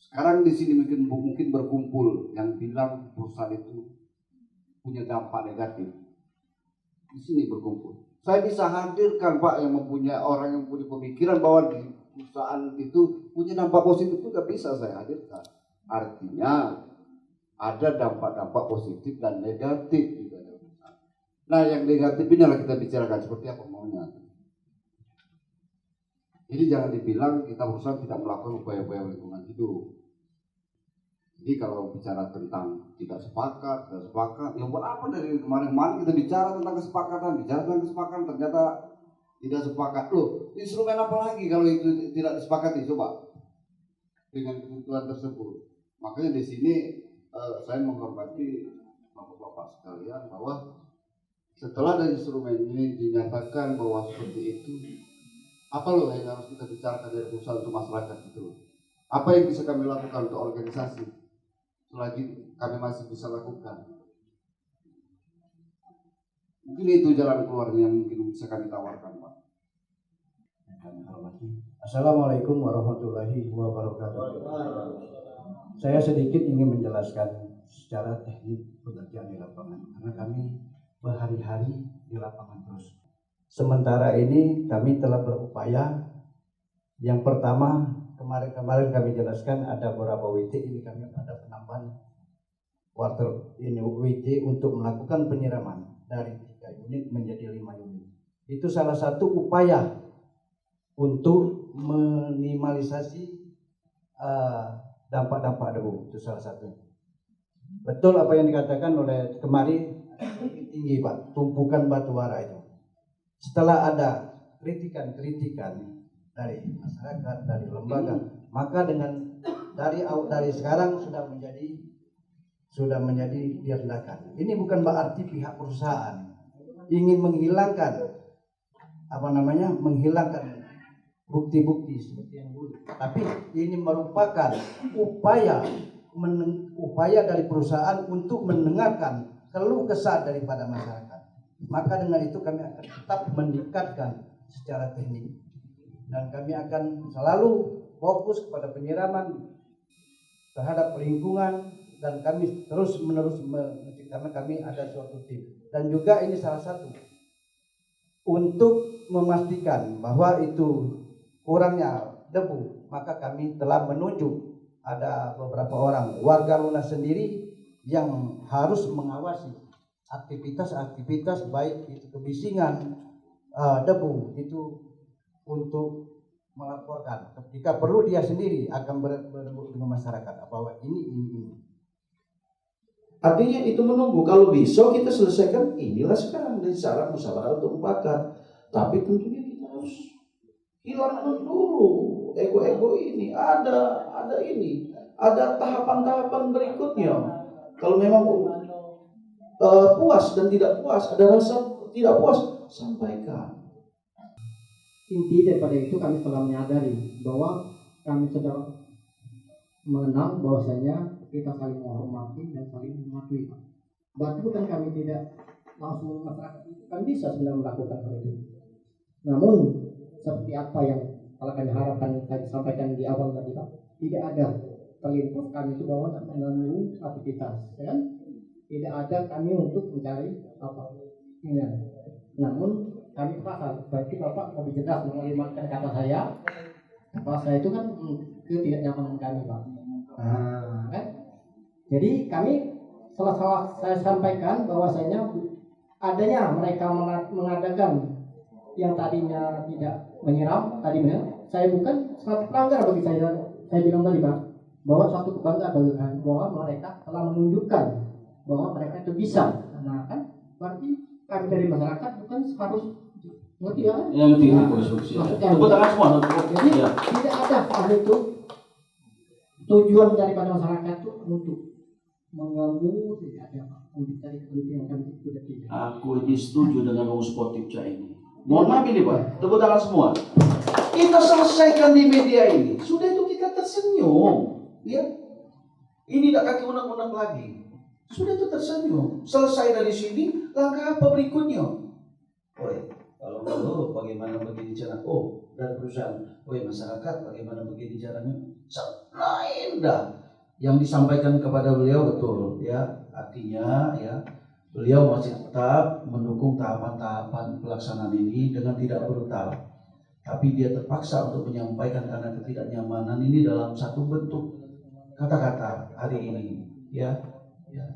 Speaker 8: Sekarang di sini mungkin berkumpul yang bilang perusahaan itu punya dampak negatif. Di sini berkumpul. Saya bisa hadirkan, Pak, yang mempunyai orang yang punya pemikiran bahwa di perusahaan itu punya dampak positif juga bisa saya hadirkan. Artinya ada dampak-dampak positif dan negatif juga. Nah, yang negatif ini adalah kita bicarakan seperti apa maunya. Jadi jangan dibilang kita perusahaan tidak melakukan upaya-upaya lingkungan hidup. Jadi kalau bicara tentang tidak sepakat, ya buat apa dari kemarin-kemarin kita bicara tentang kesepakatan, ternyata tidak sepakat. Loh, instrumen apa lagi kalau itu tidak disepakati? Coba dengan ketentuan tersebut. Makanya di sini saya menghormati bapak-bapak sekalian bahwa setelah dari instrumen ini dinyatakan bahwa seperti itu, apa loh yang harus kita bicarakan dari perusahaan untuk masyarakat itu? Apa yang bisa kami lakukan untuk organisasi? Selagi kami masih bisa lakukan. Mungkin itu jalan keluarnya yang mungkin bisa kami tawarkan, Pak.
Speaker 6: Assalamualaikum warahmatullahi wabarakatuh. Saya sedikit ingin menjelaskan secara teknik pekerjaan di lapangan, karena kami berhari-hari di lapangan terus. Sementara ini kami telah berupaya. Yang pertama, kemarin kami jelaskan ada beberapa WT, ini kami ada penambahan water ini WT untuk melakukan penyiraman dari 3 unit menjadi 5 unit. Itu salah satu upaya untuk minimalisasi dampak-dampak debu, itu salah satu. Betul apa yang dikatakan oleh kemarin tinggi, Pak, tumpukan batu bara itu. Setelah ada kritikan dari masyarakat, dari lembaga, maka dari sekarang sudah menjadi direndahkan. Ini bukan berarti pihak perusahaan ingin menghilangkan bukti-bukti seperti yang dulu, tapi ini merupakan upaya dari perusahaan untuk mendengarkan keluh kesah daripada masyarakat.
Speaker 9: Maka dengan itu kami akan tetap meningkatkan secara teknik dan kami akan selalu fokus kepada penyiraman terhadap lingkungan dan kami terus menerus karena kami ada suatu tim dan juga ini salah satu untuk memastikan bahwa itu kurangnya debu, maka kami telah menunjuk ada beberapa orang warga Lunas sendiri yang harus mengawasi aktivitas-aktivitas baik itu kebisingan, debu itu untuk melaporkan. Jika perlu dia sendiri akan berembuk dengan masyarakat bahwa ini.
Speaker 10: Artinya itu menunggu. Kalau besok kita selesaikan, inilah sekarang dari syarat musyawarah untuk mufakat. Tapi tentunya kita harus hilangkan dulu ego-ego ini. Ada ini, ada tahapan-tahapan berikutnya. Kalau memang puas dan tidak puas, ada rasa tidak puas, sampaikan.
Speaker 6: Inti daripada itu kami telah menyadari bahwa kami sudah mengenal bahwasanya kita saling menghormati dan saling mematuhi. Berarti bukan kami tidak langsung masyarakat itu kan bisa sebenarnya melakukan hal itu. Namun seperti apa yang kalau kami harapkan tadi sampaikan di awal tadi Pak, tidak ada terlintas kami itu bahwa mengganggu aktivitas, ya kan? Tidak ada kami untuk mencari apa. Ya. Namun kami paham, berarti Bapak lebih jelas mengelimatkan kata saya. Kata saya itu kan ketidaknyamanan kami Pak. Nah, kan? Jadi kami setelah saya sampaikan bahwasanya adanya mereka mengadakan yang tadinya tidak menyiram tadinya, saya bukan suatu pelanggar bagi saya bilang tadi Pak, bahwa suatu kebanggaan bagi kami bahwa mereka telah menunjukkan bahwa mereka itu bisa. Nah kan berarti kami dari masyarakat bukan harus ngerti ya?
Speaker 10: Ya ngerti maksudnya. Tepuk tangan semua.
Speaker 6: Jadi tidak ada hal itu tujuan daripada masyarakat itu untuk mengganggu, tidak ada Pak. Untuk cari kepentingan kami tidak.
Speaker 10: Aku ini setuju dengan ngomong sportif Cak ini. Mohon maaf ini Pak, tepuk tangan semua. Kita selesaikan di media ini. Sudah itu kita tersenyum, ya. Ini tidak kaki unek-unek lagi. Sudah itu tersenyum. Selesai dari sini, langkah apa berikutnya? Kalau perlu bagaimana begini cara? Dari perusahaan. Masyarakat bagaimana begini caranya? Lain dah. Yang disampaikan kepada beliau betul, ya. Artinya, ya. Beliau masih tetap mendukung tahapan-tahapan pelaksanaan ini dengan tidak brutal. Tapi dia terpaksa untuk menyampaikan karena ketidaknyamanan ini dalam satu bentuk kata-kata hari ini. Ya,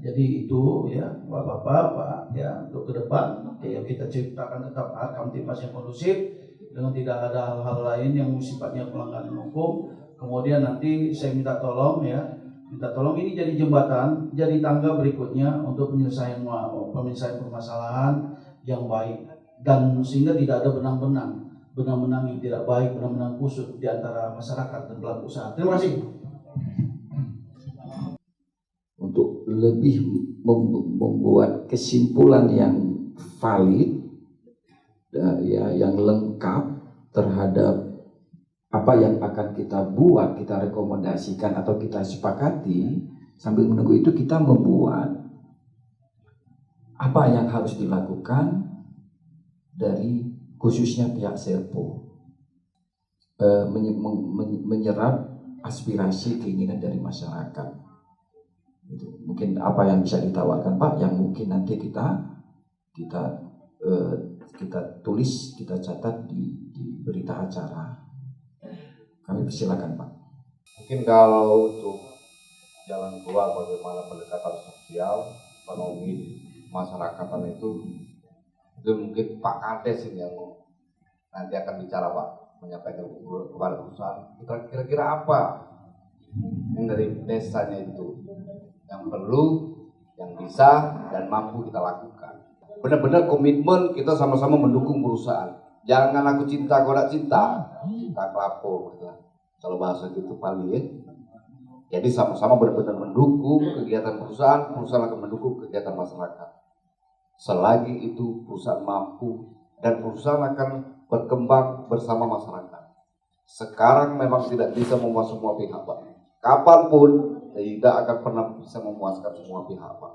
Speaker 10: jadi itu ya Bapak-bapak, Pak, ya untuk ke depan ya kita ciptakan tetap kamtipmas yang kondusif dengan tidak ada hal-hal lain yang sifatnya pelanggaran hukum. Kemudian nanti saya minta tolong ini jadi jembatan, jadi tangga berikutnya untuk penyelesaian permasalahan yang baik dan sehingga tidak ada benang-benang yang tidak baik, benang-benang kusut di antara masyarakat dan pelaku usaha. Terima kasih.
Speaker 4: Untuk lebih membuat kesimpulan yang valid, ya, yang lengkap terhadap apa yang akan kita buat, kita rekomendasikan atau kita sepakati, sambil menunggu itu kita membuat apa yang harus dilakukan dari khususnya pihak Serpo, menyerap aspirasi keinginan dari masyarakat. Itu mungkin apa yang bisa ditawarkan Pak, yang mungkin nanti kita tulis, kita catat di berita acara. Kami persilakan Pak.
Speaker 11: Mungkin kalau untuk jalan keluar bagaimana pendekatan sosial, ekonomi, masyarakatan itu mungkin Pak Kades ini yang nanti akan bicara Pak, menyampaikan kepada perusahaan kira-kira apa yang dari desanya itu yang perlu, yang bisa dan mampu kita lakukan. Benar-benar komitmen kita sama-sama mendukung perusahaan. Jangan aku cinta, kau tak cinta kelapo, kalau bahasa gitu Pali ya. Jadi sama-sama benar-benar mendukung kegiatan perusahaan akan mendukung kegiatan masyarakat. Selagi itu perusahaan mampu dan perusahaan akan berkembang bersama masyarakat. Sekarang memang tidak bisa memuaskan semua pihak Pak. Kapanpun tidak akan pernah bisa memuaskan semua pihak Pak.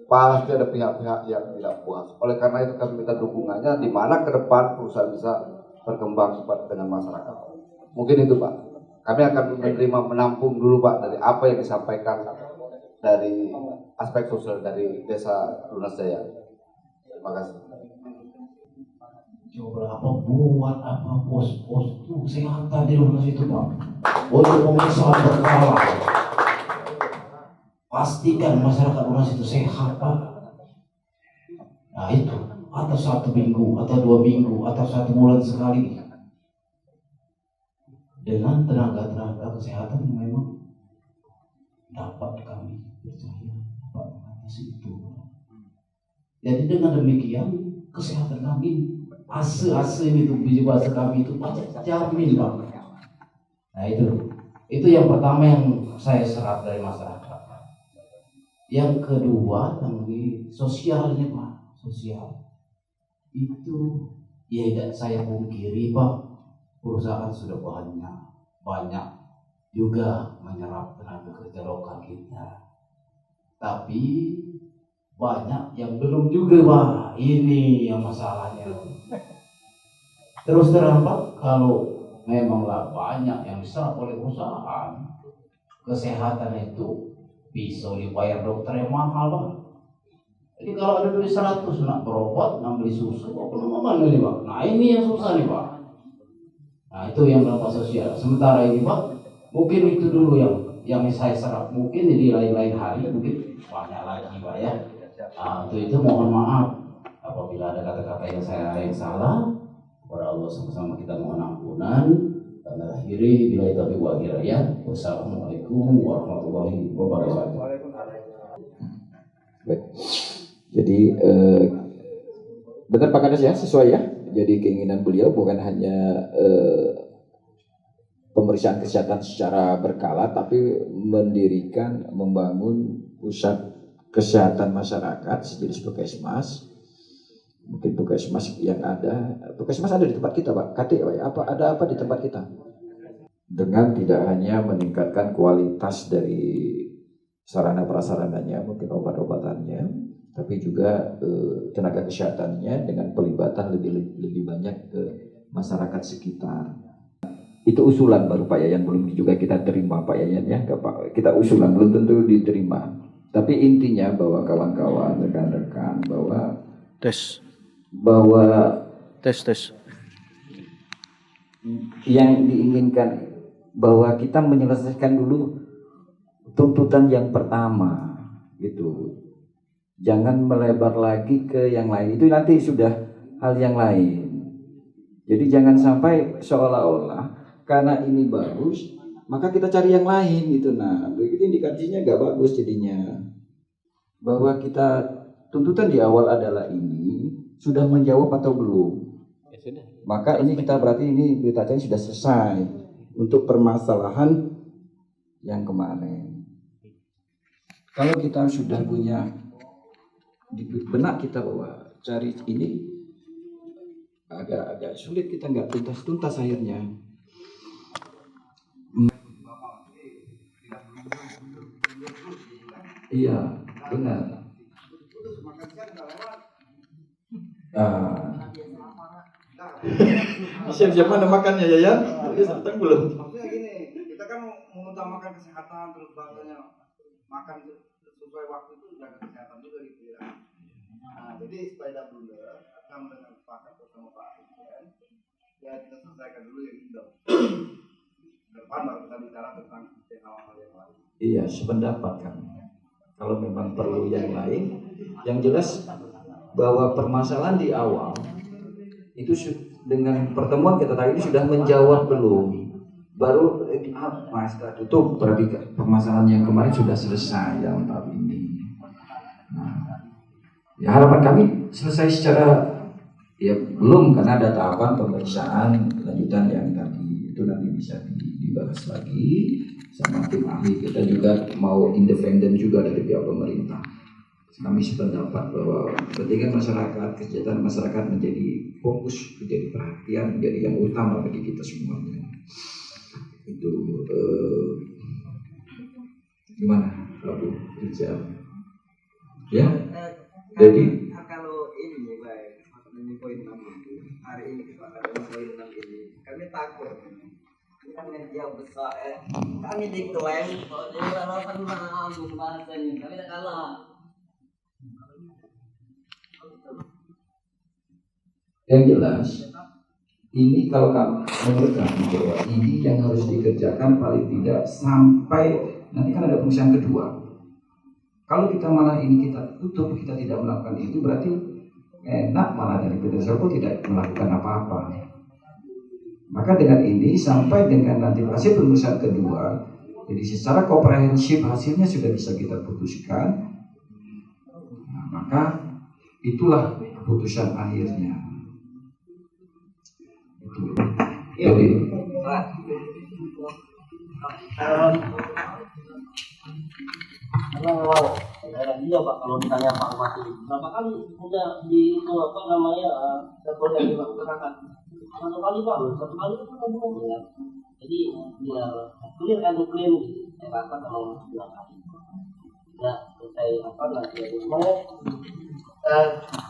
Speaker 11: pasti ada pihak-pihak yang tidak puas. Oleh karena itu kami minta dukungannya di mana ke depan perusahaan bisa berkembang cepat dengan masyarakat. Mungkin itu Pak. Kami akan menerima menampung dulu Pak dari apa yang disampaikan dari aspek sosial dari Desa Lunas Jaya. Terima kasih.
Speaker 10: Coba buat pos-pos kesehatan di Lunas itu Pak, untuk pemeriksaan berkala. Pastikan masyarakat Lunas itu sehat Pak. Nah itu, atau 1 minggu, atau 2 minggu, atau 1 bulan sekali, dengan tenaga kesehatan yang memang dapat kami percaya Pak mengatasi itu. Jadi dengan demikian kesehatan kami ase itu biji bahasa kami itu jamin Pak. Nah itu yang pertama yang saya serap dari masyarakat. Yang kedua yang di sosialnya Pak, sosial itu ya tidak saya pungkiri Pak, perusahaan sudah banyak juga menyerap tenaga kerja lokal kita, tapi banyak yang belum juga Pak. Ini yang masalahnya. Terus terang Pak, kalau memanglah banyak yang diserap oleh perusahaan, kesehatan itu bisa dibayar dokter yang mahal Pak. Jadi kalau ada duit 100 nak berobat, nak beli susu, apa mana ini Pak? Nah ini yang susah nih Pak. Nah itu yang dampak sosial. Sementara ini Pak, mungkin itu dulu yang saya serap. Mungkin di lain-lain hari mungkin banyak lagi Pak ya. Nah, itu mohon maaf apabila ada kata-kata yang salah. Kepada Allah sama-sama kita mohon ampunan. Dan akhiri bila itu wa hidayah. Wassalamualaikum warahmatullahi wabarakatuh.
Speaker 4: Baik. Jadi benar Pak Kades ya, sesuai ya. Jadi keinginan beliau bukan hanya pemeriksaan kesehatan secara berkala, tapi membangun pusat kesehatan masyarakat sejenis Puskesmas. Mungkin Puskesmas yang ada, Puskesmas ada di tempat kita Pak, ada apa di tempat kita? Dengan tidak hanya meningkatkan kualitas dari sarana prasarananya, mungkin obat-obatannya, tapi juga tenaga kesehatannya dengan pelibatan lebih banyak ke masyarakat sekitar. Itu usulan baru Pak Yayan, belum juga kita terima Pak Yayan ya, kita usulan belum tentu diterima. Tapi intinya bahwa kawan-kawan, rekan-rekan, bahwa tes yang diinginkan bahwa kita menyelesaikan dulu tuntutan yang pertama gitu. Jangan melebar lagi ke yang lain. Itu nanti sudah hal yang lain. Jadi jangan sampai seolah-olah karena ini bagus, maka kita cari yang lain gitu. Nah, begitu indikasinya nggak bagus jadinya. Bahwa kita tuntutan di awal adalah ini sudah menjawab atau belum. Ya, sudah. Maka ini kita berarti ini berita acara sudah selesai untuk permasalahan yang kemarin. Kalau kita sudah punya di benak kita bahwa cari ini agak sulit, kita nggak tuntas akhirnya. Iya, benar. Siap-siap mana makannya ya? Tapi datang belum?
Speaker 9: Maksudnya gini, kita kan mengutamakan kesehatan terus bahasanya makan sesuai waktu itu jaga kesehatan juga gitu ya. Nah, jadi supaya tidak blunder, akan dengan sepakat bersama Pak Presiden, ya kita selesaikan dulu yang itu. Depan baru kita bicara tentang hal-hal yang lain.
Speaker 4: Iya, sependapat kan. Kalau memang perlu yang lain, yang jelas bahwa permasalahan di awal itu dengan pertemuan kita tadi sudah menjawab belum? Baru mas tutup berarti permasalahan yang kemarin sudah selesai dalam tahap ini. Nah, ya harapan kami selesai secara ya belum, karena ada tahapan pemeriksaan lanjutan yang tadi itu nanti bisa dibahas lagi sama tim ahli. Kita juga mau independen juga dari pihak pemerintah. Kami sependapat bahwa kepentingan masyarakat, kesejahteraan masyarakat menjadi fokus, menjadi perhatian, menjadi yang utama bagi kita semuanya. Itu gimana Pak Bu? Ya? Jadi
Speaker 12: kalau ini baik ini poin 6 itu hari ini kesepakatan poin 6 ini kami takut ini kan media besar kami diklaim jadi relevan bahasa ini kami tak kalah.
Speaker 4: yang jelas ini kalau menurut kami bahwa ini yang harus dikerjakan paling tidak sampai nanti kan ada pemeriksaan kedua. Kalau kita malah ini kita tutup, kita tidak melakukan itu berarti enak malah dari PT Selco tidak melakukan apa-apa. Maka dengan ini sampai dengan nanti hasil pemeriksaan kedua, jadi secara komprehensif hasilnya sudah bisa kita putuskan. Nah, maka itulah keputusan akhirnya. Itu. Jadi
Speaker 5: karena memang dia Pak kalau ditanya Pak Bupati berapa kali udah di itu apa namanya tergoda dilaksanakan 1 kali Pak 1 kali itu kan belum ya. Jadi dia clear and clean gitu. Saya rasa kalau 2 kali ya selesai apa nanti semuanya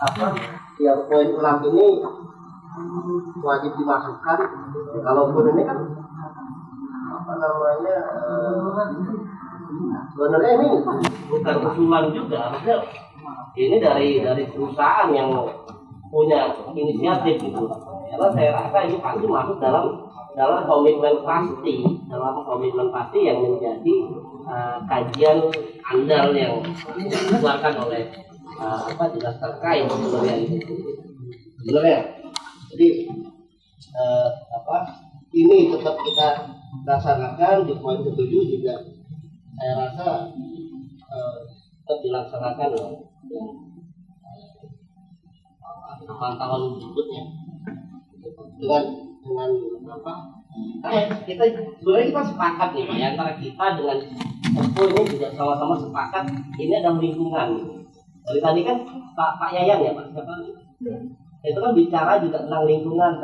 Speaker 5: apa yang poin 6 ini wajib dimasukkan kalaupun ini kan apa namanya sebenarnya ini bukan usulan juga, harusnya ini dari perusahaan yang punya inisiatif gitu. Karena saya rasa ini pasti masuk dalam komitmen pasti yang menjadi kajian andal yang dikeluarkan oleh dinas terkait sebenarnya itu. Sebenarnya, jadi ini tetap kita laksanakan di poin 7 juga. Saya rasa tetap dilaksanakan pantauan berikutnya dengan apa? Kita sebenarnya kita sepakat nih ya, antara kita dengan Expo ini juga sama-sama sepakat ini ada lingkungan. Dari tadi kan Pak Yayan ya Pak siapa? Itu kan bicara juga tentang lingkungan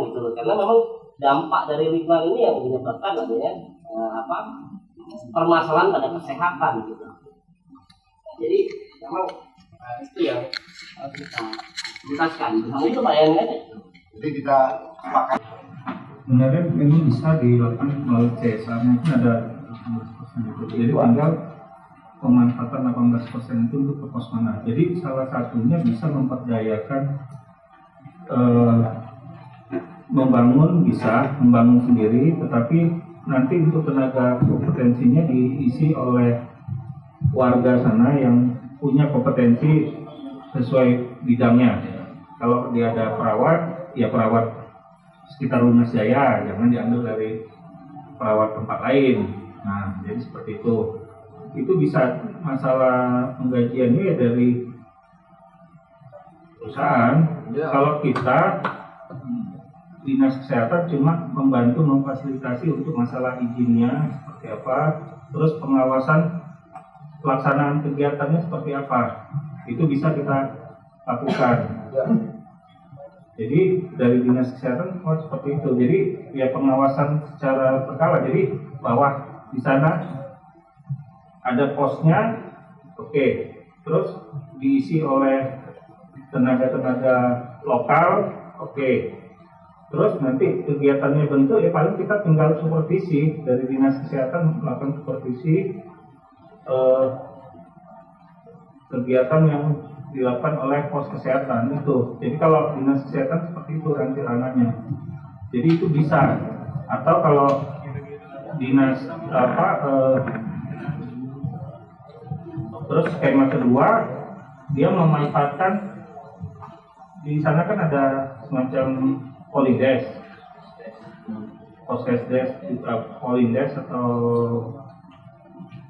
Speaker 5: gitu loh. Karena memang dampak dari lingkungan ini yang menyebabkan adanya permasalahan pada kesehatan gitu. Jadi memang itu yang harus kita jelaskan. Sama itu Pak Yayan aja.
Speaker 8: Jadi kita sepakat.
Speaker 3: Sebenarnya ini bisa dilakukan melalui CSR mungkin ada 18%. Jadi tinggal pemanfaatan 18% itu untuk ke pos mana. Jadi salah satunya bisa memperdayakan membangun sendiri, tetapi nanti untuk tenaga kompetensinya diisi oleh warga sana yang punya kompetensi sesuai bidangnya. Kalau dia ada perawat, ya perawat sekitar Lunas Jaya, jangan diambil dari perawat tempat lain. Nah, jadi seperti itu. Itu bisa masalah penggajiannya ya dari perusahaan. Kalau kita dinas kesehatan cuma membantu memfasilitasi untuk masalah izinnya seperti apa, terus pengawasan pelaksanaan kegiatannya seperti apa, itu bisa kita lakukan. Jadi dari dinas kesehatan seperti itu. Jadi ya pengawasan secara berkala. Jadi bahwa di sana ada posnya, oke. Terus diisi oleh tenaga-tenaga lokal, oke. Terus nanti kegiatannya bentuk ya paling kita tinggal supervisi dari dinas kesehatan melakukan supervisi kegiatan yang dilakukan oleh pos kesehatan itu. Jadi kalau dinas kesehatan seperti itu nanti ranahnya. Jadi itu bisa. Atau kalau dinas terus skema kedua dia memanfaatkan di sana kan ada semacam Polides, Poskesdes, Polides atau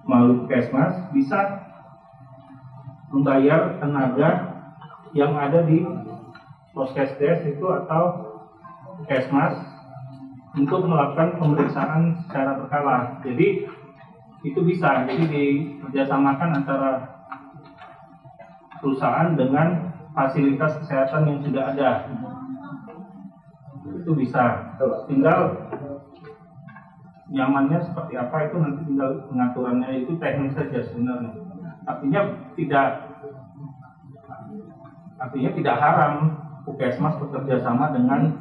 Speaker 3: melalui Kesmas bisa membayar tenaga yang ada di Poskesdes itu atau Kesmas untuk melakukan pemeriksaan secara berkala. Jadi itu bisa, jadi dikerjasamakan antara perusahaan dengan fasilitas kesehatan yang sudah ada. Itu bisa, tinggal nyamannya seperti apa itu nanti tinggal pengaturannya, itu teknis saja sebenarnya. Artinya tidak artinya tidak haram Puskesmas bekerja sama dengan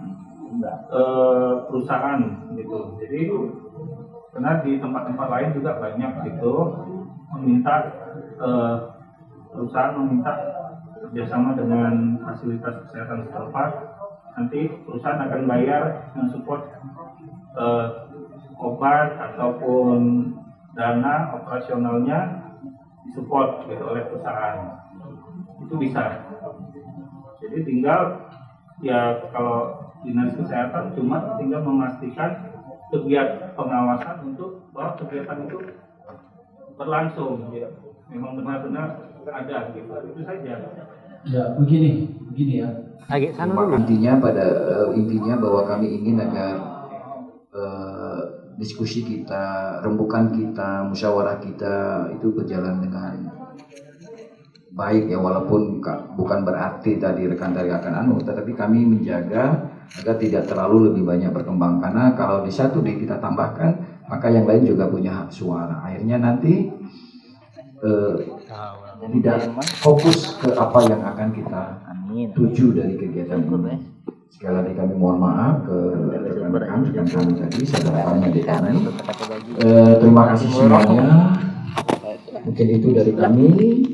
Speaker 3: perusahaan gitu. Jadi karena di tempat-tempat lain juga banyak gitu meminta perusahaan meminta kerjasama dengan fasilitas kesehatan setempat, nanti perusahaan akan bayar mensupport obat ataupun dana operasionalnya disupport gitu oleh perusahaan. Itu bisa. Jadi tinggal ya kalau dinas kesehatan cuma tinggal memastikan kegiatan pengawasan untuk bahwa kegiatan itu berlangsung ya. Memang benar-benar ada gitu. Itu saja.
Speaker 10: Ya, begini ya.
Speaker 4: Intinya bahwa kami ingin agar diskusi kita, rembukan kita, musyawarah kita itu berjalan dengan baik ya, walaupun bukan berarti tadi rekan dari akan tetapi kami menjaga agar tidak terlalu lebih banyak berkembang, karena kalau di satu kita tambahkan maka yang lain juga punya hak suara, akhirnya nanti tidak fokus ke apa yang akan kita tuju dari kegiatan ini. Sekali lagi kami mohon maaf ke rekan-rekan kami tadi, saudara-saudara di kami. Terima kasih semuanya. Mungkin itu dari kami.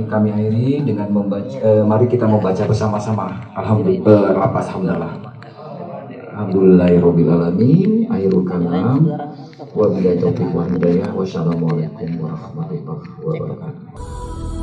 Speaker 4: Kami akhiri dengan membaca. Mari kita membaca bersama-sama. Alhamdulillahirabbil alamin. Akhirul kalam. Wabillahi taufiq wal hidayah. Wassalamualaikum warahmatullahi wabarakatuh.